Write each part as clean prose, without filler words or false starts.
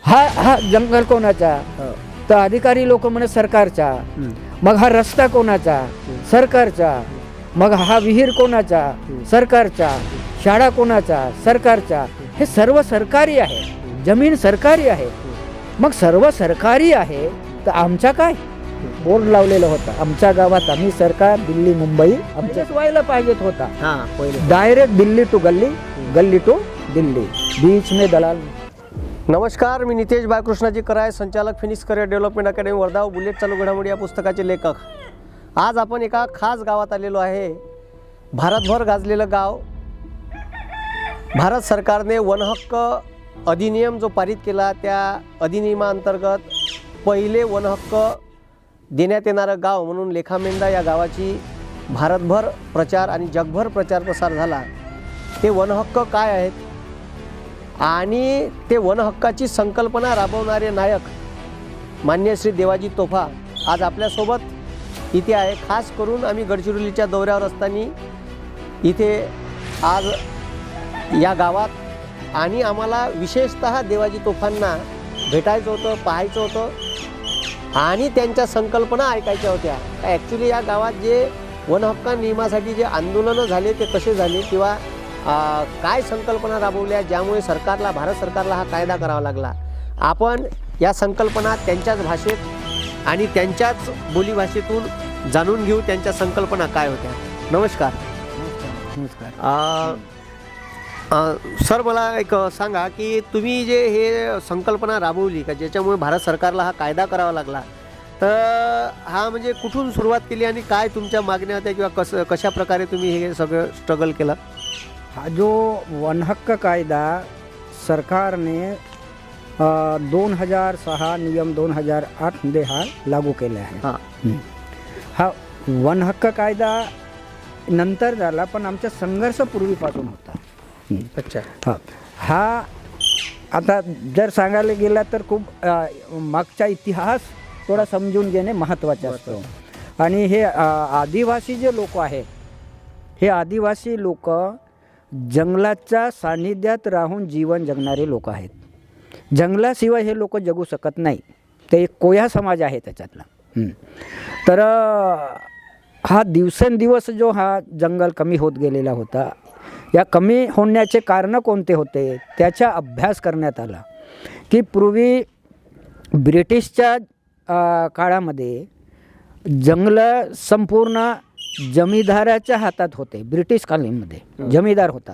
हा हा जंगल कोणाचा? तर अधिकारी लोक म्हणे सरकारचा. मग हा रस्ता कोणाचा? सरकारचा. मग हा विहीर कोणाचा? सरकारचा. शाळा कोणाचा? सरकारचा. हे सर्व सरकारी आहे. जमीन सरकारी आहे. मग सर्व सरकारी आहे तर आमचा काय? बोर्ड लावलेला होता आमच्या गावात, आम्ही सरकार दिल्ली मुंबई आमच्याच व्हायला पाहिजेत होता. डायरेक्ट दिल्ली टू गल्ली, गल्ली टू दिल्ली, बीच में दलाल. नमस्कार, मी नितेश बाळकृष्णाजी कराय, संचालक Phoenix career development academy Wardha, bullet चालू घडामोडी या पुस्तकाचे लेखक. आज आपण एका खास गावात आलेलो आहे. भारतभर गाजलेलं गाव. भारत सरकारने वनहक्क अधिनियम जो पारित केला, त्या अधिनियमाअंतर्गत पहिले वनहक्क देण्यात येणारं गाव म्हणून लेखामेंढा या गावाची भारतभर प्रचार आणि जगभर प्रचार प्रसार झाला. ते वनहक्क काय आहेत आणि ते वनहक्काची संकल्पना राबवणारे नायक मान्य श्री देवाजी तोफा आज आपल्यासोबत इथे आहे. खास करून आम्ही गडचिरोलीच्या दौऱ्यावर असताना इथे आज या गावात आणि आम्हाला विशेषतः देवाजी तोफांना भेटायचं होतं, पाहायचं होतं आणि त्यांच्या संकल्पना ऐकायच्या होत्या. ॲक्च्युली या गावात जे वनहक्क नियमासाठी जे आंदोलनं झाले ते कसे झाले किंवा काय संकल्पना राबवल्या ज्यामुळे सरकारला, भारत सरकारला हा कायदा करावा लागला. आपण या संकल्पना त्यांच्याच भाषेत आणि त्यांच्याच बोलीभाषेतून जाणून घेऊ, त्यांच्या संकल्पना काय होत्या. नमस्कार. नमस्कार. सर, मला एक सांगा की तुम्ही जे हे संकल्पना राबवली का ज्याच्यामुळे भारत सरकारला हा कायदा करावा लागला, तर हा म्हणजे कुठून सुरुवात केली आणि काय तुमच्या मागण्या होत्या किंवा कशा प्रकारे तुम्ही हे सगळं स्ट्रगल केलं? हा जो वनहक्क कायदा सरकारने 2006 नियम 2008 मध्ये हा लागू केला आहे. हा वनहक्क कायदा नंतर झाला पण आमचा संघर्ष पूर्वीपासून होता. अच्छा. हा आता जर सांगायला गेला तर खूप मागचा इतिहास थोडा समजून घेणे महत्त्वाचे असतो. आणि हे आदिवासी जे लोक आहेत, हे आदिवासी लोक जंगलाच्या सानिध्यात राहून जीवन जगणारे लोक आहेत. जंगलाशिवाय हे लोक जगू शकत नाही. ते एक कोया समाज आहे त्याच्यातला. तर हा दिवसेंदिवस जो हा जंगल कमी होत गेलेला होता, या कमी होण्याचे कारण कोणते होते त्याचा अभ्यास करण्यात आला. की पूर्वी ब्रिटिशच्या काळामध्ये जंगलं संपूर्ण जमीदाराच्या हातात होते. ब्रिटिश कालीनमध्ये जमीदार होता,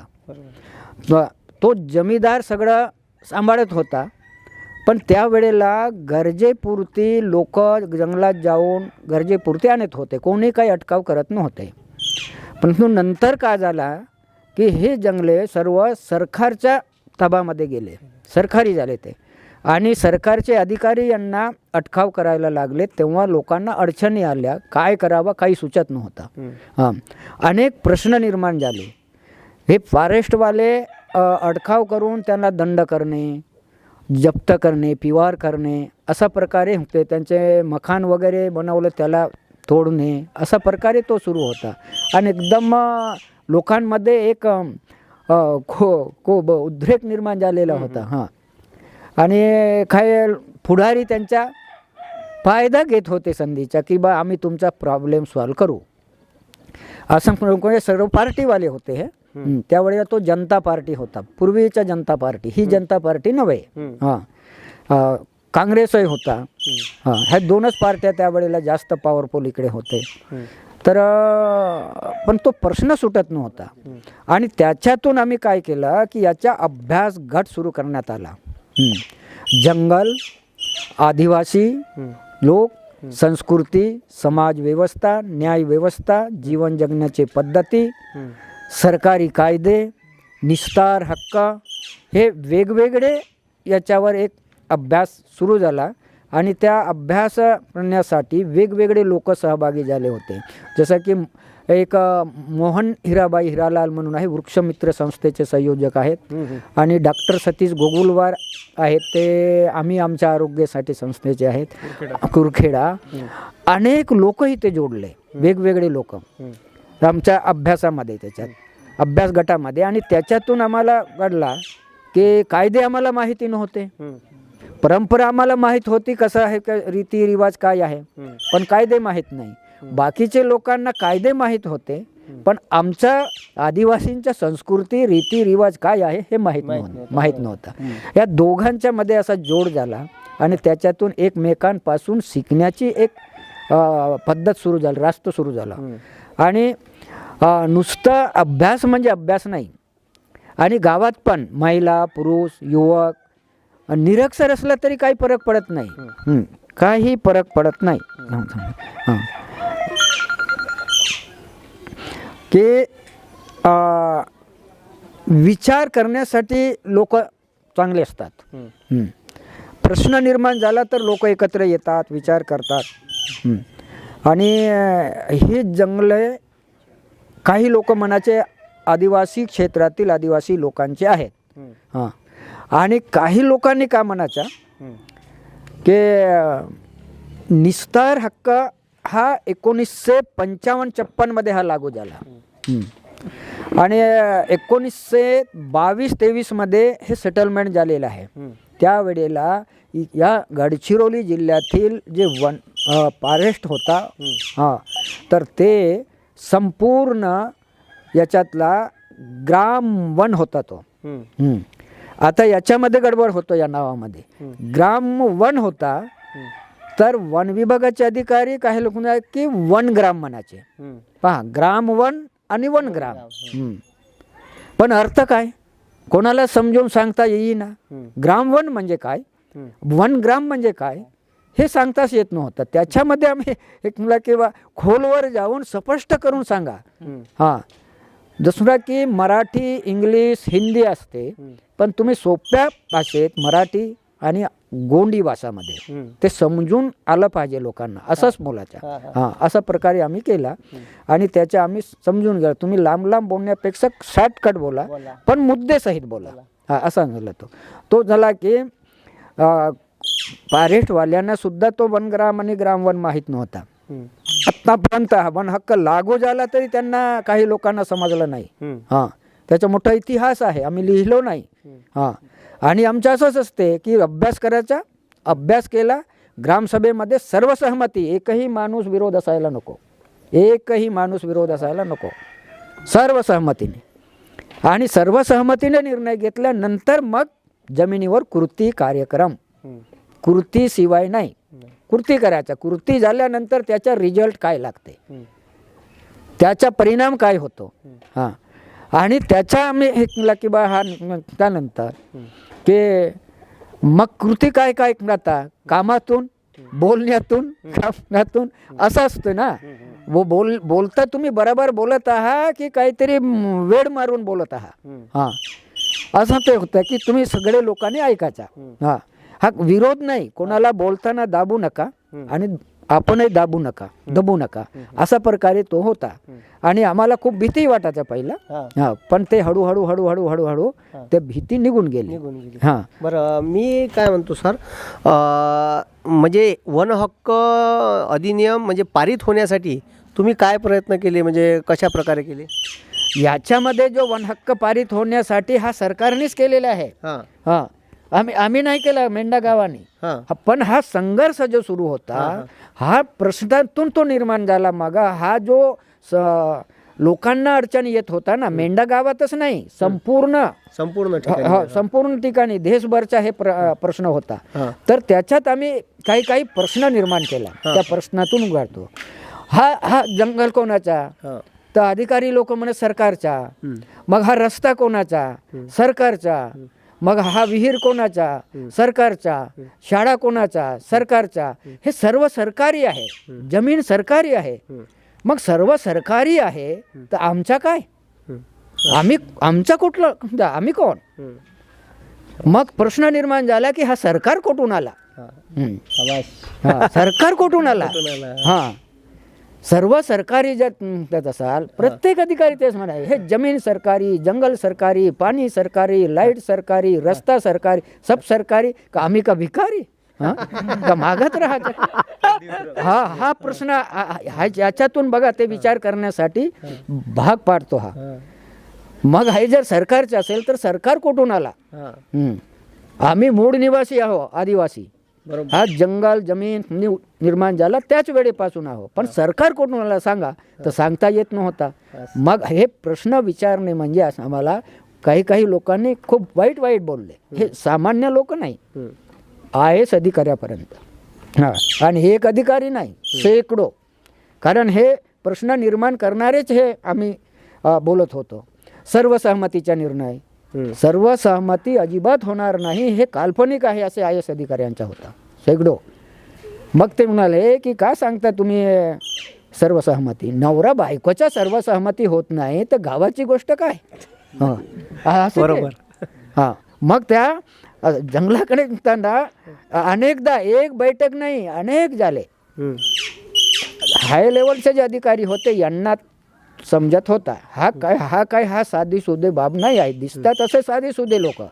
तो जमीदार सगळं सांभाळत होता. पण त्यावेळेला गरजेपुरती लोक जंगलात जाऊन गरजेपुरती आणत होते, कोणी काही अटकाव करत नव्हते. परंतु नंतर काय झाला की हे जंगले सर्व सरकारच्या ताब्यामध्ये गेले, सरकारी झाले ते. आणि सरकारचे अधिकारी यांना अटकाव करायला लागले. तेव्हा लोकांना अडचणी आल्या, काय करावं काही सुचत नव्हता. अनेक प्रश्न निर्माण झाले. हे फॉरेस्टवाले अटकाव करून त्यांना दंड करणे, जप्त करणे, पिवार करणे अशा प्रकारे होते. त्यांचे मकान वगैरे बनवलं त्याला तोडणे अशा प्रकारे तो सुरू होता. आणि एकदम लोकांमध्ये एक उद्रेक निर्माण झालेला होता. आणि काय पुढारी त्यांचा फायदा घेत होते संधीचा की बा आम्ही तुमचा प्रॉब्लेम सॉल्व करू, असं सर्व पार्टीवाले होते. हे त्यावेळेला तो जनता पार्टी होता, पूर्वीचा जनता पार्टी, ही जनता पार्टी नव्हे. काँग्रेसही होता. ह्या दोनच पार्ट्या त्यावेळेला जास्त पॉवरफुल इकडे होते. तर पण तो प्रश्न सुटत नव्हता. आणि त्याच्यातून आम्ही काय केलं की याचा अभ्यास गट सुरू करण्यात आला. जंगल, आदिवासी लोक, संस्कृती, समाज व्यवस्था, न्याय व्यवस्था, जीवन जगण्याची पद्धती, सरकारी कायदे, निस्तार हक्क, हे वेगवेगळे याच्यावर एक अभ्यास सुरू झाला. आणि त्या अभ्यास करण्यासाठी वेगवेगळे लोक सहभागी झाले होते. जसं की एक मोहन हिराबाई हिरालाल म्हणून आहे, वृक्षमित्र संस्थेचे संयोजक आहेत. आणि डॉक्टर सतीश गोगुलवार आहेत, ते आम्ही आमच्या आरोग्यासाठी संस्थेचे आहेत, कुरखेडा. अनेक लोकही ते जोडले, वेगवेगळे लोक आमच्या अभ्यासामध्ये, त्याच्यात अभ्यास गटामध्ये. आणि त्याच्यातून आम्हाला कळला की कायदे आम्हाला माहिती नव्हते, परंपरा आम्हाला माहीत होती कसं आहे, रीती रिवाज काय आहे, पण कायदे माहीत नाही. बाकीचे लोकांना कायदे माहीत होते, पण आमच्या आदिवासींच्या संस्कृती रीती रिवाज काय आहे हे माहीत नव्हतं. या दोघांच्या मध्ये असा जोड झाला आणि त्याच्यातून एकमेकांपासून शिकण्याची एक पद्धत सुरू झाली, रास्त सुरू झाला. आणि नुसतं अभ्यास म्हणजे अभ्यास नाही, आणि गावात पण महिला पुरुष युवक निरक्षर असला तरी काही फरक पडत नाही, काही फरक पडत नाही. की विचार करण्यासाठी लोक चांगले असतात. प्रश्न निर्माण झाला तर लोक एकत्र येतात, विचार करतात. आणि हे जंगले काही लोक मनाचे आदिवासी क्षेत्रातील आदिवासी लोकांचे आहेत. हां, आणि काही लोकांनी काय म्हणायचा की निस्तार हक्क हा 1955-56 मध्ये हा लागू झाला. आणि 1922-23 मध्ये हे सेटलमेंट झालेलं आहे. त्यावेळेला या गडचिरोली जिल्ह्यातील जे फॉरेस्ट होता, हां, तर ते संपूर्ण याच्यातला ग्राम वन होता तो. आता याच्यामध्ये गडबड होतो या नावामध्ये. ग्राम वन होता तर वन विभागाचे अधिकारी काही लोक की वन ग्राम म्हणायचे. पहा, ग्राम वन आणि वन ग्राम, पण अर्थ काय कोणाला समजून सांगता येईना. ग्राम वन म्हणजे काय, वन ग्राम म्हणजे काय हे सांगताच येत नव्हतं. त्याच्यामध्ये आम्ही एक मुला किंवा खोलवर जाऊन स्पष्ट करून सांगा. हां, दुसरा की मराठी इंग्लिश हिंदी असते, पण तुम्ही सोप्या भाषेत मराठी आणि गोंडी भाषामध्ये ते समजून आलं पाहिजे लोकांना, असंच बोलायचं. हां, अशा प्रकारे आम्ही केला आणि त्याच्या आम्ही समजून घ्या. तुम्ही लांब लांब बोलण्यापेक्षा शॉर्टकट बोला, पण मुद्देसहित बोला. हां, असा झाला तो झाला की फॉरेस्टवाल्यांना सुद्धा तो वनग्राम आणि ग्रामवन माहीत नव्हता. आत्तापर्यंत वन हक्क लागू झाला तरी त्यांना काही लोकांना समजलं नाही. हां, त्याचा मोठा इतिहास आहे, आम्ही लिहिलो नाही. हां, आणि आमचं असंच असते की अभ्यास करायचा, अभ्यास केला, ग्रामसभेमध्ये सर्वसहमती, एकही माणूस विरोध असायला नको, एकही माणूस विरोध असायला नको, सर्वसहमतीने. आणि सर्वसहमतीने निर्णय घेतल्यानंतर मग जमिनीवर कृती कार्यक्रम, कृतीशिवाय नाही, कृती करायचा. कृती झाल्यानंतर त्याचा रिझल्ट काय लागते, त्याचा परिणाम काय होतो. हां, आणि त्याचा आम्ही हे केला की बा हा त्यानंतर की मग कृती काय काय आता कामातून, बोलण्यातून, कामातून असं असतं ना. बोलता तुम्ही बरोबर बोलत आहात की काहीतरी वेळ मारून बोलत आहात. हां, असं ते होतं की तुम्ही सगळे लोकांनी ऐकायचा. हां, हा विरोध नाही, कोणाला बोलताना दाबू नका आणि आपणही दबू नका, असा प्रकारे तो होता. आणि आम्हाला खूप भीती वाटायचा पहिला. हां, पण ते हळूहळू हळूहळू हळूहळू ते भीती निघून गेली. हां, बरं, मी काय म्हणतो सर, म्हणजे वन हक्क अधिनियम म्हणजे पारित होण्यासाठी तुम्ही काय प्रयत्न केले, म्हणजे कशा प्रकारे केले? याच्यामध्ये जो वन हक्क पारित होण्यासाठी हा सरकारनेच केलेला आहे. हां, आम्ही नाही केला, मेंढा गावाने. पण हा संघर्ष जो सुरू होता, हा प्रश्नातून तो निर्माण झाला. मागा हा जो लोकांना अडचणी येत होता ना, मेंढा गावातच नाही, संपूर्ण ठिकाणी देशभरचा हे प्रश्न होता. तर त्याच्यात आम्ही काही प्रश्न निर्माण केला, त्या प्रश्नातून उघडतो. हा जंगल कोणाचा, तर अधिकारी लोक म्हणे सरकारचा. मग हा रस्ता कोणाचा, सरकारचा. मग हा विहीर कोणाचा, सरकारचा. शाळा कोणाचा, सरकारचा. हे सर्व सरकारी आहे, जमीन सरकारी आहे. मग सर्व सरकारी आहे तर आमचा काय, आमचा कुठलं, आम्ही कोण? मग प्रश्न निर्माण झाला की हा सरकार कुठून आला, सरकार कुठून आला. हां, सर्व सरकारी जर असाल, प्रत्येक अधिकारी तेच म्हणाले, हे जमीन सरकारी, जंगल सरकारी, पाणी सरकारी, लाईट सरकारी, रस्ता सरकारी, सब सरकारी, का आम्ही का भिकारी, का मागत राहायचं. हा प्रश्न याच्यातून बघा ते विचार करण्यासाठी भाग पाडतो हा. मग हे जर सरकारचे असेल तर सरकार कुठून आला. आम्ही मूळ निवासी आहो, आदिवासी. बरोबर. हा जंगल जमीन निर्माण झाला त्याच वेळेपासून आहो. पण सरकार कोण मला सांगा तर सांगता येत नव्हता. मग हे प्रश्न विचारणे म्हणजे असं आम्हाला काही लोकांनी खूप वाईट बोलले. हे सामान्य लोक नाही, आय एस अधिकाऱ्यापर्यंत. हां, आणि हे एक अधिकारी नाही, शेकडो. कारण हे प्रश्न निर्माण करणारेच हे आम्ही बोलत होतो. सर्वसहमतीचा निर्णय, सर्वसहमती अजिबात होणार नाही, हे काल्पनिक आहे असे आय एस अधिकाऱ्यांचा होता, शेकडो. मग ते म्हणाले की का सांगता तुम्ही सर्वसहमती? नवरा बायकोच्या सर्वसहमती होत नाही तर गावाची गोष्ट काय? बरोबर. हां, मग त्या जंगलाकडे निघताना अनेकदा एक बैठक नाही, अनेक झाले. हाय लेवलचे जे अधिकारी होते यांना समजत होता हा साधी सुधे बाब नाही आहे. दिसतात असे साधी सुधे लोक,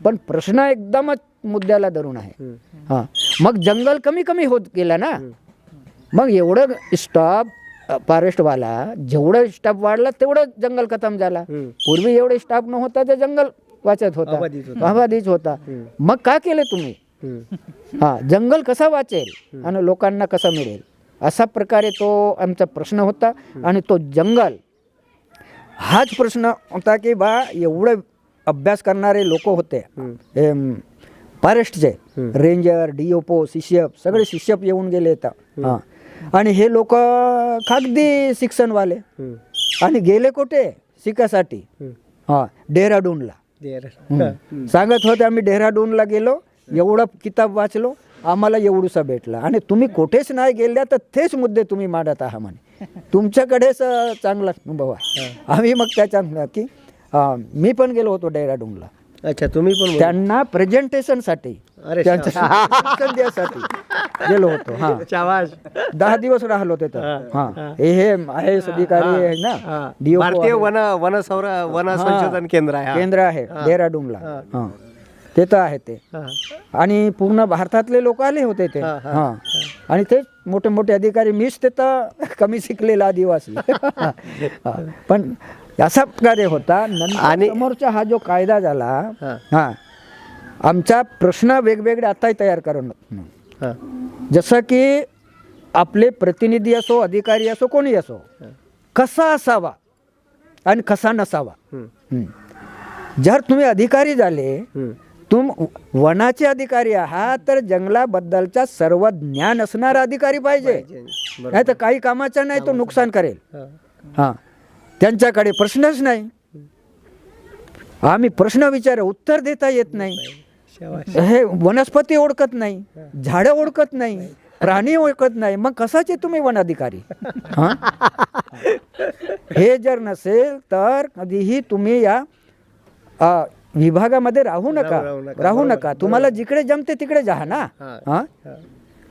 पण प्रश्न एकदमच मुद्द्याला धरून आहे. हां, मग जंगल कमी होत गेला ना. मग एवढं स्टॉप फॉरेस्टवाला जेवढं स्टाफ वाढला तेवढं जंगल खतम झाला. पूर्वी एवढे स्टाफ नव्हता तर जंगल वाचत होता, आबादीच होता. मग का केलं तुम्ही? हा, जंगल कसा वाचेल आणि लोकांना कसा मिळेल, असा प्रकारे तो आमचा प्रश्न होता. आणि तो जंगल हाच प्रश्न होता की बा एवढे अभ्यास करणारे लोक होते फॉरेस्टचे, रेंजर, DOPO, शिष्यप, सगळे शिष्यप येऊन गेले होता. हां, आणि हे लोक खागदी शिक्षणवाले आणि गेले कुठे शिकासाठी? हां, डेहराडूनला. सांगत होते आम्ही डेहराडूनला गेलो, एवढं किताब वाचलो, आम्हाला एवढूसा भेटला. आणि तुम्ही कुठेच नाही गेल्या तर तेच मुद्दे तुम्ही मांडत आहात म्हणे, तुमच्याकडेच चांगला अनुभव आहे. आम्ही मग त्याच्या की मी पण गेलो होतो डेहराडूनला. अच्छा, तुम्ही पण? त्यांना प्रेझेंटेशनसाठी, त्यांच्या शिक्षण द्यासाठी गेलो होतो. हां, 10 दिवस राहिलो तिथं. हां, हे आहे अधिकारी आहे ना, भारतीय वन संशोधन केंद्र आहे डेहराडूनला. हां, ते तर आहे ते. आणि पूर्ण भारतातले लोक आले होते ते. हां, आणि ते मोठे अधिकारी. मीच ते तर कमी शिकलेला आदिवासी. पण असा प्रकारे होता. आणि समोरचा हा जो कायदा झाला, हा, आमचा प्रश्न वेगवेगळे आताही तयार करणं. जसं की आपले प्रतिनिधी असो, अधिकारी असो, कोणी असो, कसा असावा आणि कसा नसावा. जर तुम्ही अधिकारी झाले, वनाचे अधिकारी आहात तर जंगलाबद्दलचा सर्व ज्ञान असणारा अधिकारी पाहिजे. नाही तर काही कामाचा नाही, तो नुकसान करेल. हां, त्यांच्याकडे प्रश्नच नाही. आम्ही प्रश्न विचारू, उत्तर देता येत नाही. हे वनस्पती ओळखत नाही, झाडं ओळखत नाही, प्राणी ओळखत नाही, मग कशाचे तुम्ही वन अधिकारी? हे जर नसेल तर कधीही तुम्ही या विभागामध्ये राहू नका. तुम्हाला जिकडे जमते तिकडे जा ना. हां,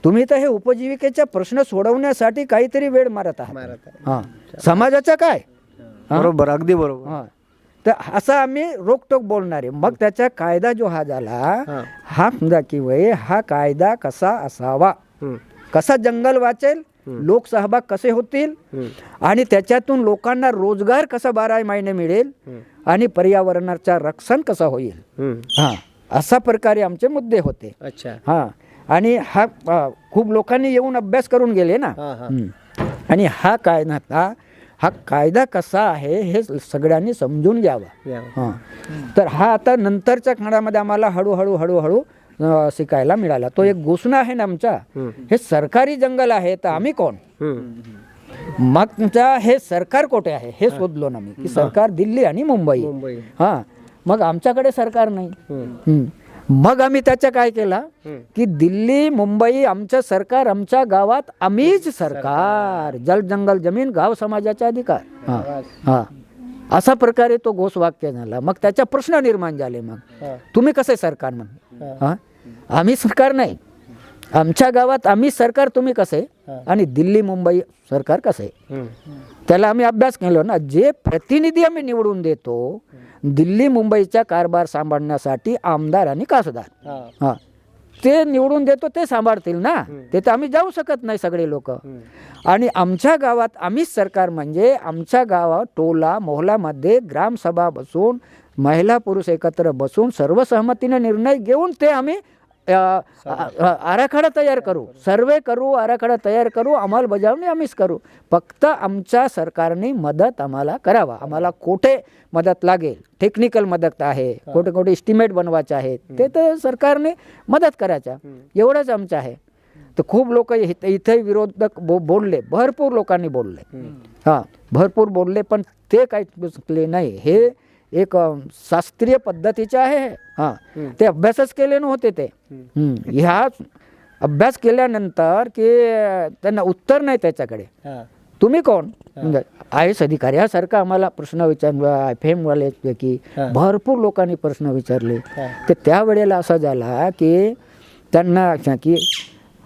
तुम्ही तर हे उपजीविकेचा प्रश्न सोडवण्यासाठी काहीतरी वेळ मारत आहात. हां, समाजाचा काय? बरोबर, अगदी बरोबर. हां, तर असं आम्ही रोकटोक बोलणारे. मग त्याचा कायदा जो हा झाला, हा समजा की हा कायदा कसा असावा, कसा जंगल वाचेल, लोकसहभाग कसे होतील, आणि त्याच्यातून लोकांना रोजगार कसा 12 महिने मिळेल, आणि पर्यावरणाचा रक्षण कसं होईल. हां, अशा प्रकारे आमचे मुद्दे होते. अच्छा. हां, आणि हा खूप लोकांनी येऊन अभ्यास करून गेले ना. आणि हा कायदा कसा आहे हे सगळ्यांनी समजून घ्यावा. हां, तर हा आता नंतरच्या काळामध्ये आम्हाला हळूहळू शिकायला मिळाला. तो एक घोषणा आहे ना आमचा, हे सरकारी जंगल आहे तर आम्ही कोण? मग तुमचा हे सरकार कुठे आहे हे शोधलो ना मी, की सरकार दिल्ली आणि मुंबई. हां, मग आमच्याकडे सरकार नाही. मग आम्ही त्याच्या काय केला की दिल्ली मुंबई आमचं सरकार, आमच्या गावात आम्हीच सरकार, जल जंगल जमीन गाव समाजाचा अधिकार. हां, असा प्रकारे तो घोषवाक्य झाला. मग त्याचा प्रश्न निर्माण झाले, मग तुम्ही कसे सरकार म्हणून? हां, आम्ही सरकार नाही, आमच्या गावात आम्ही सरकार, तुम्ही कसे? आणि दिल्ली मुंबई सरकार कसे? त्याला आम्ही अभ्यास केला ना. जे प्रतिनिधी आम्ही निवडून देतो दिल्ली मुंबईचा कारभार सांभाळण्यासाठी, आमदार आणि खासदार, हां, ते निवडून देतो, ते सांभाळतील ना. ते तर आम्ही जाऊ शकत नाही सगळे लोक. आणि आमच्या गावात आम्हीच सरकार म्हणजे आमच्या गावात टोला मोहल्ल्यामध्ये ग्रामसभा बसून महिला पुरुष एकत्र बसून सर्वसहमतीने निर्णय घेऊन ते आम्ही आराखडा तयार करू, सर्वे करू, आराखडा तयार करू, अंमलबजावणी आम्हीच करू. फक्त आमच्या सरकारने मदत आम्हाला करावा. आम्हाला कुठे मदत लागेल, टेक्निकल मदत आहे, कुठे कुठे इस्टिमेट बनवायचे आहेत, ते तर सरकारने मदत करायच्या, एवढंच आमचं आहे. तर खूप लोक इथे विरोधक बोलले, भरपूर लोकांनी बोलले, हां भरपूर बोलले, पण ते काही चुकले नाही. हे एक शास्त्रीय पद्धतीचे आहे. हां ते अभ्यासच केले नव्हते ते. ह्या अभ्यास केल्यानंतर की त्यांना उत्तर नाही त्याच्याकडे. तुम्ही कोण, म्हणजे आय एस अधिकारी यासारखा आम्हाला प्रश्न विचारला. FM वाल्यापैकी भरपूर लोकांनी प्रश्न विचारले. तर त्यावेळेला असं झाला की त्यांना की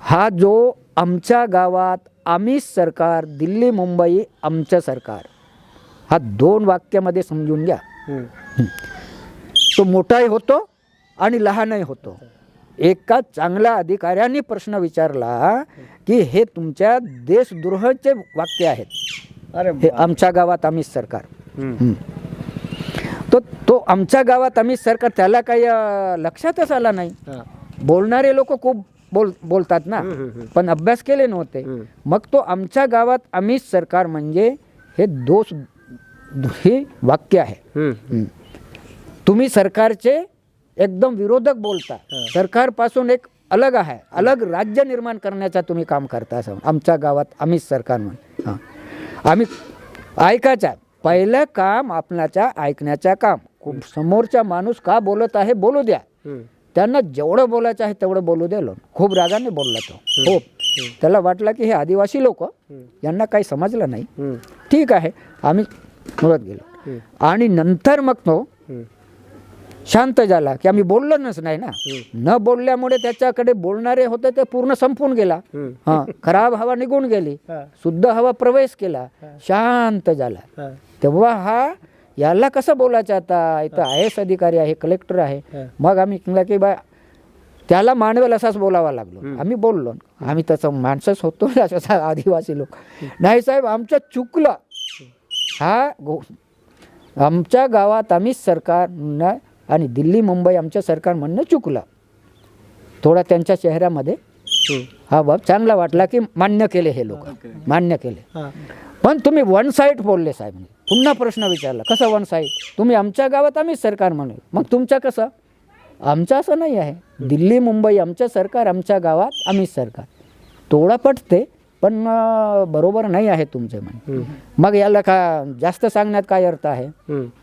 हा जो आमच्या गावात आम्हीच सरकार, दिल्ली मुंबई आमचं सरकार, हा 2 वाक्यामध्ये समजून घ्या. तो मोठाही होतो आणि लहानही होतो. एका चांगल्या अधिकाऱ्यांनी प्रश्न विचारला की हे तुमच्या देशद्रोहाचे वाक्य आहेत. अरे हे आमच्या गावात आम्हीच सरकार. तो आमच्या गावात आम्हीच सरकार त्याला काही लक्षातच आला नाही. बोलणारे लोक खूप बोलतात ना, पण अभ्यास केले नव्हते. मग तो आमच्या गावात आम्हीच सरकार म्हणजे हे हे वाक्य आहे. तुम्ही सरकारचे एकदम विरोधक बोलता, सरकारपासून एक अलग आहे, अलग राज्य निर्माण करण्याचा तुम्ही काम करता. आमच्या गावात आम्हीच सरकार म्हणून. आम्ही ऐकायचा, पहिलं काम आपल्याच्या ऐकण्याचं काम. समोरचा माणूस का बोलत आहे बोलू द्या, त्यांना जेवढं बोलायचं आहे तेवढं बोलू द्या. खूप रागाने बोलला तो. हो, त्याला वाटलं की हे आदिवासी लोक यांना काही समजलं नाही. ठीक आहे, आम्ही बोलत गेलो. आणि नंतर मग तो शांत झाला की आम्ही बोललोच नाही ना. न बोलल्यामुळे त्याच्याकडे बोलणारे होते ते पूर्ण संपून गेला. हां, खराब हवा निघून गेली, शुद्ध हवा प्रवेश केला, शांत झाला. तेव्हा हा याला कसं बोलायचं आता, इथं IAS अधिकारी आहे, कलेक्टर आहे. मग आम्ही म्हणलं की बा त्याला मानवेल असाच बोलावा लागलो. आम्ही बोललो, आम्ही तसं माणसंच होतो आदिवासी लोक. नाही साहेब आमचं चुकलं, हा आमच्या गावात आम्हीच सरकार आणि दिल्ली मुंबई आमचं सरकार म्हणणं चुकलं. थोडा त्यांच्या चेहऱ्यामध्ये हा बाब चांगला वाटला की मान्य केले, हे लोक मान्य केले. पण तुम्ही वन साईड बोलले साहेब. पुन्हा प्रश्न विचारला, कसं वन साईड, तुम्ही आमच्या गावात आम्हीच सरकार म्हणून, मग तुमचं कसं. आमचं असं नाही आहे, दिल्ली मुंबई आमचं सरकार, आमच्या गावात आम्हीच सरकार. थोडा पटते पण बरोबर नाही आहे तुमचे म्हणे. मग याला का जास्त सांगण्यात काय अर्थ आहे.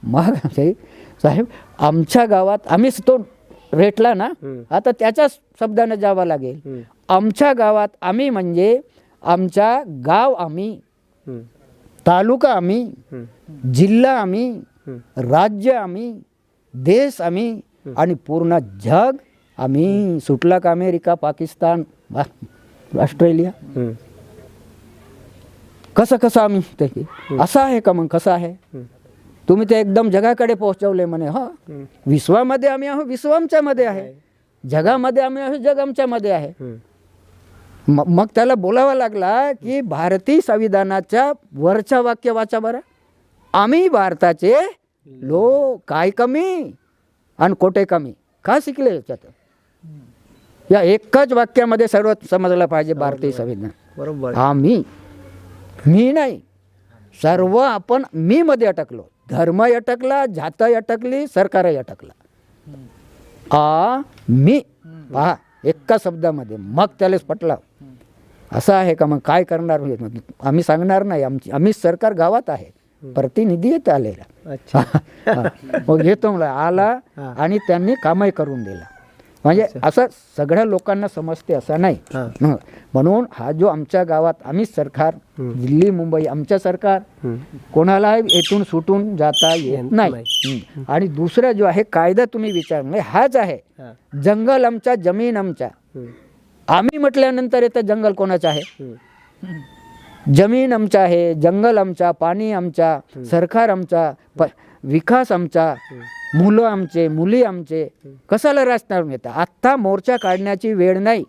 मग साहेब आमच्या गावात आम्हीच, तो रेटला ना, आता त्याच्याच शब्दाने जावं लागेल. आमच्या गावात आम्ही म्हणजे आमच्या गाव आम्ही, तालुका आम्ही, जिल्हा आम्ही, राज्य आम्ही, देश आम्ही आणि पूर्ण जग आम्ही. सुटला का अमेरिका, पाकिस्तान, ऑस्ट्रेलिया, कसं कसं आम्ही ते असं आहे का. मग कसं आहे, तुम्ही ते एकदम जगाकडे पोहोचवले म्हणे. हा, विश्वामध्ये आम्ही आहो, विश्व आमच्यामध्ये आहे, जगामध्ये आम्ही आहो, जग आमच्यामध्ये आहे. मग त्याला बोलावा लागला की भारतीय संविधानाच्या वरच्या वाक्य वाचा बरं, आम्ही भारताचे लोक काय कमी आणि कोठे कमी, का शिकले याच्यात. या एकच वाक्यामध्ये सर्व समजलं पाहिजे भारतीय संविधान. बरोबर. आम्ही, मी नाही, सर्व आपण मी मध्ये अटकलो. धर्म अटकला, जात अटकली, सरकारही अटकला. मी पहा एका शब्दामध्ये. मग त्यालाच पटला. असं आहे का, मग काय करणार. आम्ही सांगणार नाही, आम्ही सरकार गावात आहे, प्रतिनिधी येत आलेला. मग येतो आला आणि त्यांनी कामही करून दिला. म्हणजे असं सगळ्या लोकांना समजते असं नाही. म्हणून हा जो आमच्या गावात आम्हीच सरकार, दिल्ली मुंबई आमचं सरकार, कोणाला येथून सुटून जाता येत नाही. आणि दुसरा जो आहे कायदा तुम्ही विचार हाच आहे, जंगल आमचा, जमीन आमचा. आम्ही म्हटल्यानंतर येतं जंगल कोणाचं आहे, जमीन आमचा आहे, जंगल आमचा, पाणी आमचा, सरकार आमचा, विकास आमचा, मुलं आमचे, मुली आमचे. कशाला राजकारण येतं. आत्ता मोर्चा काढण्याची वेळ नाही.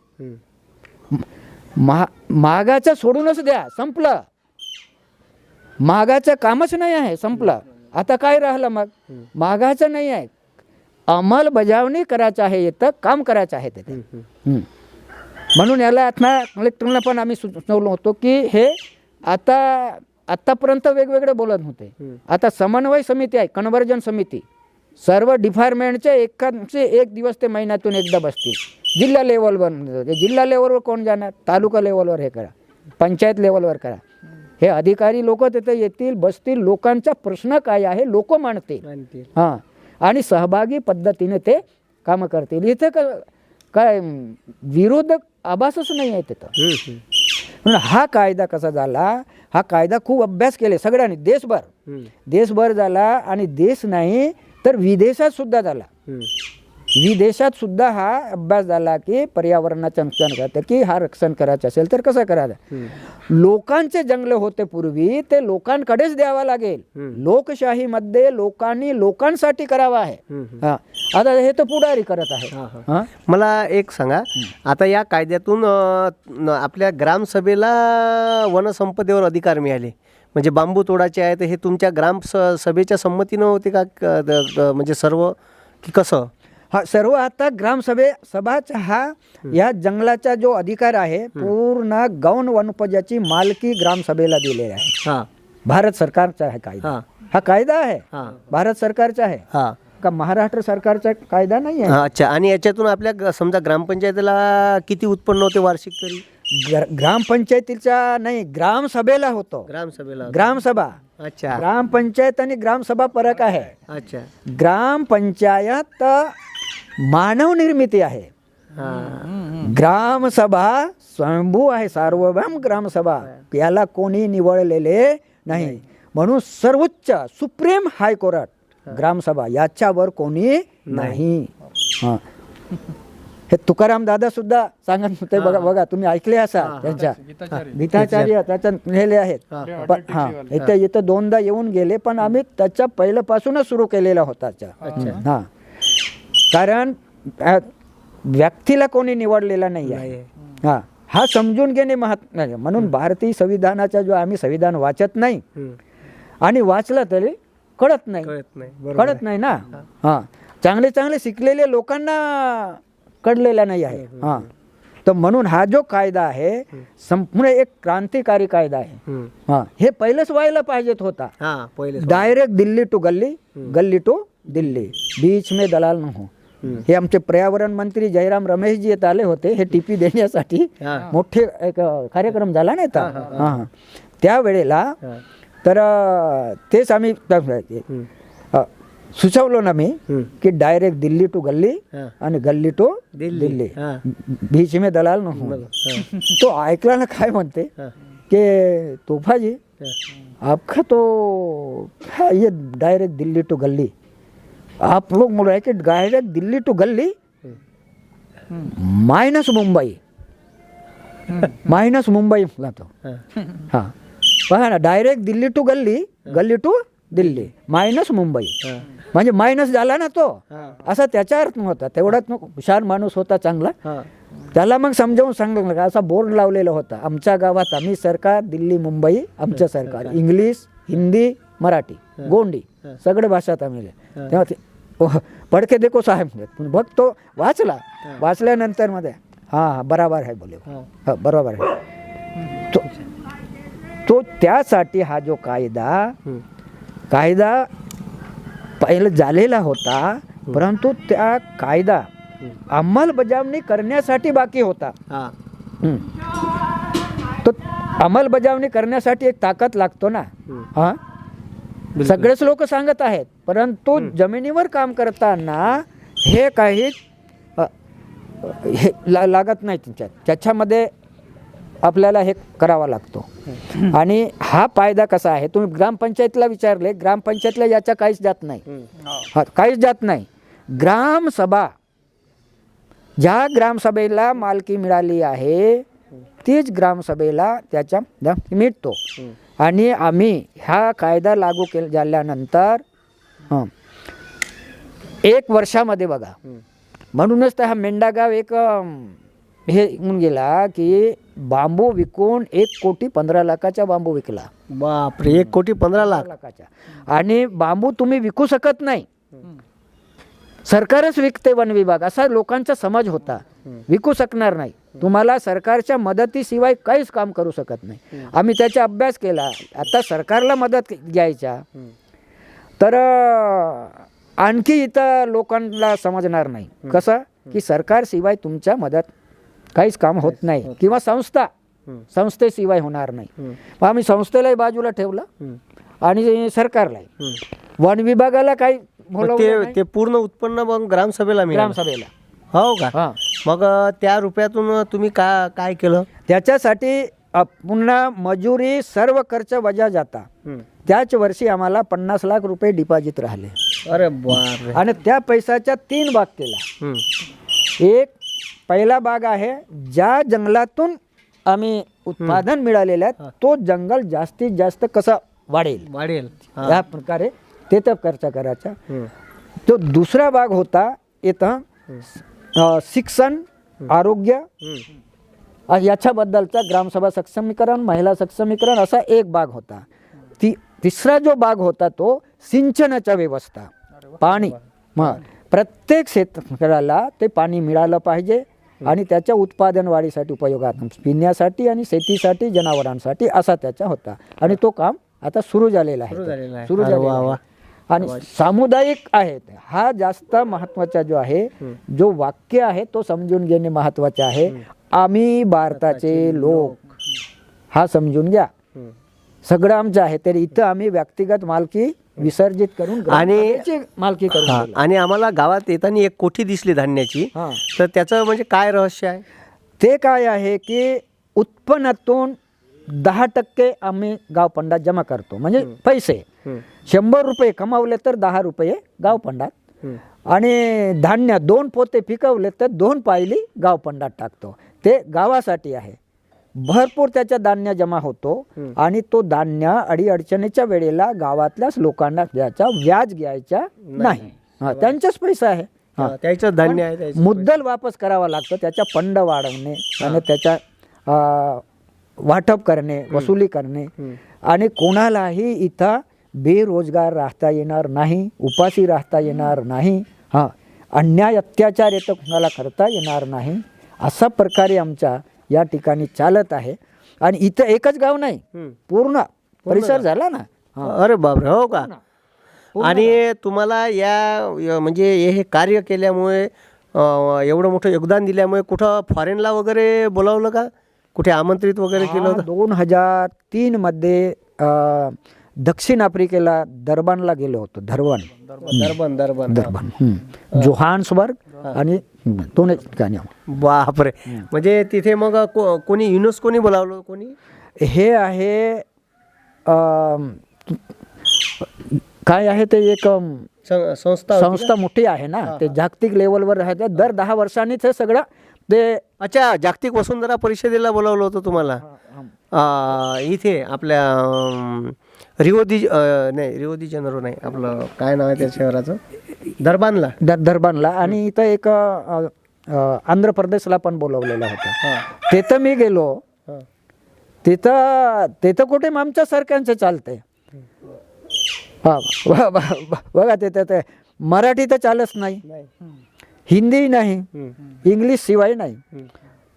महागाचं सोडूनच द्या, संपलं. महागाचं कामच नाही आहे, संपलं. आता काय राहिलं मग मागाचं नाही आहे, अंमलबजावणी करायचं आहे, येतं काम करायचं आहे तिथे. म्हणून याला आता कलेक्टरला पण आम्ही सुचवलं होतो की हे आतापर्यंत वेगवेगळे बोलत होते, आता समन्वय समिती आहे, कन्व्हर्जन समिती, सर्व डिपार्टमेंटचे एक दिवस ते महिन्यातून एकदा बसतील. जिल्हा लेवलवर, जिल्हा लेवलवर कोण जाणार, तालुका लेवलवर हे करा, पंचायत लेवलवर करा. हे अधिकारी लोक तिथे येतील, बसतील, लोकांचा प्रश्न काय आहे लोक मांडतील, हां, आणि सहभागी पद्धतीने ते कामं करतील. इथे काय विरोधक आभासच नाही आहे तिथं. म्हणून हा कायदा कसा झाला, हा कायदा खूप अभ्यास केले सगळ्यांनी, देशभर झाला, आणि देश नाही तर विदेशात सुद्धा झाला. विदेशात सुद्धा हा अभ्यास झाला की पर्यावरणाचं नुकसान करतं, की हा रक्षण करायचं असेल तर कसं करायचं. लोकांचे जंगल होते पूर्वी, ते लोकांकडेच द्यावा लागेल. लोकशाहीमध्ये लोकांनी लोकांसाठी करावा आहे. आता हे तर पुढारी करत आहे. मला एक सांगा, आता या कायद्यातून आपल्या ग्रामसभेला वनसंपदेवर अधिकार मिळाले, म्हणजे बांबू तोडाचे आहे, तर हे तुमच्या सभेच्या संमतीनं होते का, म्हणजे सर्व की कसं? हा, सर्व आता सभाचा हा या जंगलाचा जो अधिकार आहे पूर्ण गौण वनोपजाची मालकी ग्रामसभेला दिलेली आहे. भारत सरकारचा आहे कायदा, हा कायदा आहे भारत सरकारचा आहे, का महाराष्ट्र सरकारचा कायदा नाही आहे. अच्छा, आणि याच्यातून आपल्या समजा ग्रामपंचायतीला किती उत्पन्न होते वार्षिक तरी? ग्रामपंचायतीचा नाही, ग्रामसभेला होतो. ग्रामसभा. अच्छा, ग्रामपंचायत आणि ग्रामसभा फरक आहे. अच्छा, ग्रामपंचायत मानव निर्मिती आहे, ग्रामसभा स्वयंभू आहे, सार्वभौम ग्रामसभा, याला कोणी निवडलेले नाही. म्हणून सर्वोच्च सुप्रीम हायकोर्ट ग्रामसभा, याच्यावर कोणी नाही. हे तुकाराम दादा सुद्धा सांगत होते, बघा तुम्ही ऐकले असाल, त्यांच्या गीताचार्य त्याच्या लिहिले आहेत. इथं दोनदा येऊन गेले, पण आम्ही त्याच्या पहिल्यापासूनच सुरू केलेला होता. हा, कारण व्यक्तीला कोणी निवडलेला नाही आहे. हा समजून घेणे महत्त्वाचे. म्हणून भारतीय संविधानाचा जो आम्ही संविधान वाचत नाही, आणि वाचलं तरी कळत नाही ना. हा, चांगले शिकलेले लोकांना कळलेला नाही आहे. हा, तर म्हणून हा जो कायदा आहे संपूर्ण एक क्रांतिकारी कायदा आहे. हा, हे पहिलेच व्हायला पाहिजेत होता. डायरेक्ट दिल्ली टू गल्ली, गल्ली टू दिल्ली, बीच में दलाल न हो. हे आमचे पर्यावरण मंत्री जयराम रमेशजी येत आले होते, हे टीपी देण्यासाठी मोठे एक कार्यक्रम झाला नाही तर त्यावेळेला, तर तेच आम्ही सुचवलो ना मी की डायरेक्ट दिल्ली टू गल्ली आणि गल्ली टू दिल्ली, बीच में दलाल न हो. तो ऐकला ना काय म्हणते की तोफाजी आपका तो ये डायरेक्ट दिल्ली टू गल्ली, आप लोग बोल रहे हैं कि डायरेक्ट दिल्ली टू गल्ली माइनस मुंबई म्हटला तो. हाँ, पहा ना, डायरेक्ट दिल्ली टू गल्ली, गल्ली टू दिल्ली मायनस मुंबई, म्हणजे मायनस झाला ना तो, असा त्याचा अर्थ नव्हता. तेवढाच हुशार माणूस होता चांगला, त्याला मग समजावून सांगितलं का, असा बोर्ड लावलेला होता आमच्या गावात, आम्ही सरकार दिल्ली मुंबई आमचं सरकार, इंग्लिश हिंदी मराठी गोंडी सगळे भाषात आम्ही. तेव्हा पडके देखो साहेब, बघ तो वाचल्यानंतर मध्ये हां बरोबर आहे बोले, हां बरोबर आहे. तो त्यासाठी हा जो कायदा पहिला झालेला होता, परंतु त्या कायदा अंमलबजावणी करण्यासाठी बाकी होता. तो अंमलबजावणी करण्यासाठी एक ताकद लागतो ना. हां, सगळेच लोक सांगत आहेत, परंतु जमिनीवर काम करताना हे काही लागत नाही त्याच्यामध्ये आपल्याला हे करावा लागतो. आणि हा फायदा कसा आहे, तुम्ही ग्रामपंचायतीला विचारले, ग्रामपंचायतीला याच्या काहीच जात नाही. ग्रामसभा, ज्या ग्रामसभेला मालकी मिळाली आहे तीच ग्रामसभेला त्याच्या मिळतो. आणि आम्ही हा कायदा लागू झाल्यानंतर 1 वर्षामध्ये बघा, म्हणूनच तर हा मेंढा गाव एक हे होऊन गेला की बांबू विकून 1,15,00,000चा बांबू विकला. बापरे, 1,15,00,000. लाखाच्या. आणि बांबू तुम्ही विकू शकत नाही, सरकारच विकते वन विभाग, असा लोकांचा समज होता. विकू शकणार नाही, तुम्हाला सरकारच्या मदतीशिवाय काहीच काम करू शकत नाही. आम्ही त्याचा अभ्यास केला. आता सरकारला मदत घ्यायच्या तर आणखी इथं लोकांना समजणार नाही कसं की सरकारशिवाय तुमच्या मदत काहीच काम होत नाही, किंवा संस्थेशिवाय होणार नाही. मग आम्ही संस्थेलाही बाजूला ठेवलं आणि सरकारलाही. वन विभागाला काही बोलवलं नाही. ते पूर्ण उत्पन्न मग ग्रामसभेला मिळालं. ग्रामसभेला. हो का? हां. मग त्या रुपयातून तुम्ही काय केलं? त्याच्यासाठी पुन्हा मजुरी सर्व खर्च वजा जाता. त्याच वर्षी आम्हाला 50 लाख रुपये डिपॉझिट राहिले. अरे बापरे. आणि त्या पैशाच्या 3 भाग केला. एक पहिला भाग आहे ज्या जंगलातून आम्ही उत्पादन मिळालेलं आहे तो जंगल जास्तीत जास्त कसं वाढेल या प्रकारे ते तर खर्च करायचा. तो दुसरा भाग होता इथं शिक्षण, आरोग्य याच्याबद्दलचा ग्रामसभा सक्षमीकरण, महिला सक्षमीकरण असा एक भाग होता. तिसरा जो भाग होता तो सिंचनाच्या व्यवस्था, पाणी. मग प्रत्येक शेतकऱ्याला ते पाणी मिळालं पाहिजे आणि त्याच्या उत्पादन वाढीसाठी उपयोगात, पिण्यासाठी आणि शेतीसाठी, जनावरांसाठी असा त्याचा होता. आणि तो काम आता सुरू झालेला आहे. सुरू झालेला आहे. आणि सामुदायिक आहे हा जास्त महत्वाचा जो आहे, जो वाक्य आहे तो समजून घेणे महत्वाचे आहे. आम्ही भारताचे लोक, हा समजून घ्या. सगळं आमचं आहे, तर इथं आम्ही व्यक्तिगत मालकी विसर्जित करून आणि मालकी करून. आणि आम्हाला गावात येताना एक कोठी दिसली धान्याची, तर त्याचं म्हणजे काय रहस्य आहे? ते काय आहे की उत्पन्नातून 10% आम्ही गाव फंडात जमा करतो. म्हणजे पैसे 100 रुपये कमावले तर 10 रुपये गाव फंडात, आणि धान्य 2 पोते पिकवले तर 2 पायली गाव फंडात टाकतो. ते गावासाठी आहे. भरपूर त्याचा धान्य जमा होतो आणि तो धान्य अडीअडचणीच्या वेळेला गावातल्याच लोकांना द्यायचा, व्याज घ्यायचा नाही. त्यांचाच पैसा आहे, त्याचं धान्य आहे. मुद्दल वापस करावा लागतो. त्याचा फंड वाढवणे आणि त्याच्या वाटप करणे, वसुली करणे. आणि कोणालाही इथं बेरोजगार राहता येणार नाही, उपाशी राहता येणार नाही, अन्याय अत्याचार येतं कोणाला करता येणार नाही. अशा प्रकारे आमच्या या ठिकाणी चालत आहे. आणि इथं एकच गाव नाही, पूर्ण परिसर झाला ना. अरे बापरे, हो का? आणि तुम्हाला या म्हणजे हे कार्य केल्यामुळे, एवढं मोठं योगदान दिल्यामुळे कुठं फॉरेनला वगैरे बोलावलं का? कुठे आमंत्रित वगैरे केलं होतं? 2003 मध्ये दक्षिण आफ्रिकेला दरबानला गेलो होतो. दरबान जोहान्सबर्ग आणि दोन ठिकाणी. बापरे. म्हणजे तिथे मग कोणी युनेस्कोनी बोलावलं? कोणी? हे आहे काय आहे ते एक संस्था मोठी आहे ना, ते जागतिक लेवलवर राहते. दर 10 वर्षांनी ते सगळं ते. अच्छा, जागतिक वसुंधरा परिषदेला बोलावलं होतं तुम्हाला? इथे आपल्या रिओ दी जेनेरो नाही, आपलं काय नाव आहे त्या शहराचं? दरबानला. आणि इथं एक आंध्र प्रदेशला पण बोलवलेलं होतं. तिथं मी गेलो. तिथं कुठे आमच्या सारख्यांचं चालतंय. बघा ते मराठी तर चालच नाही, हिंदी नाही, इंग्लिश शिवाय नाही.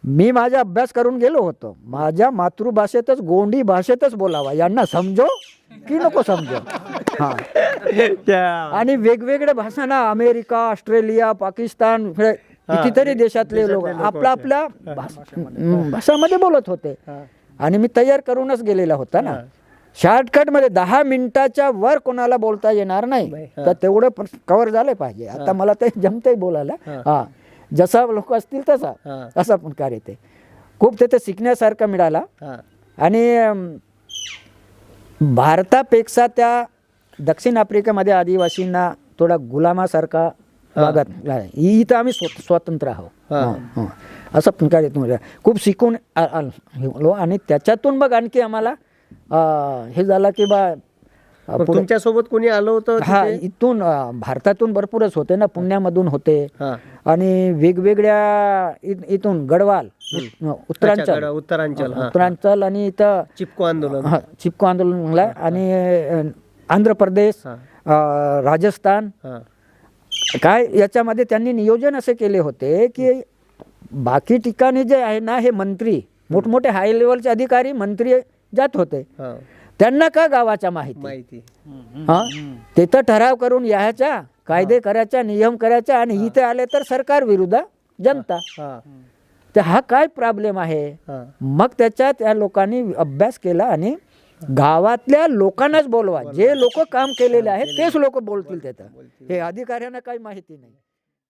मी माझा अभ्यास करून गेलो होतो. माझ्या मातृभाषेतच, गोंडी भाषेतच बोलावा. यांना समजो की नको समजो. आणि वेगवेगळ्या भाषांना, अमेरिका, ऑस्ट्रेलिया, पाकिस्तान, कितीतरी देशातले लोक आपल्या भाषामध्ये बोलत होते. आणि मी तयार करूनच गेलेला होता ना. शॉर्टकट मध्ये 10 मिनिटाच्या वर कोणाला बोलता येणार नाही, तर तेवढं कव्हर झालं पाहिजे. आता मला ते जमतंय बोलायला. जसा लोक असतील तसा असा पण कार्य ते खूप तिथे शिकण्यासारखं मिळाला. आणि भारतापेक्षा त्या दक्षिण आफ्रिकेमध्ये आदिवासींना थोडा गुलामासारखा वागत. इथं आम्ही स्वतंत्र आहोत असं पण कार्य तुम्हाला खूप शिकून आलो. आणि त्याच्यातून मग आणखी आम्हाला हे झालं की मग तुमच्यासोबत कोणी आलं होतं हा तिथे? इथून भारतातून भरपूरच होते ना, पुण्यामधून होते हा. आणि वेगवेगळ्या इथून गडवाल उत्तरांचल उत्तरांचल हा. उत्तरांचल आणि इथं चिपको आंदोलन. हा, चिपको आंदोलनला आणि आंध्र प्रदेश, हा. राजस्थान, हा. काय याच्यामध्ये त्यांनी नियोजन असे केले होते की बाकी ठिकाणी जे आहे ना, हे मंत्री मोठमोठे हाय लेवलचे अधिकारी मंत्री जात होते, हा. त्यांना का गावाच्या माहिती माहिती. हा, ते तर ठराव करून यायच्या, कायदे करायच्या, नियम करायच्या आणि इथे आले तर सरकार विरुद्ध जनता. हा. तर हा काय प्रॉब्लेम आहे. हा. मग त्याच्यात त्या लोकांनी अभ्यास केला आणि गावातल्या लोकांनाच बोलवा, जे लोक काम केलेले आहेत तेच लोक बोलतील. त्याचं हे अधिकाऱ्यांना काही माहिती नाही.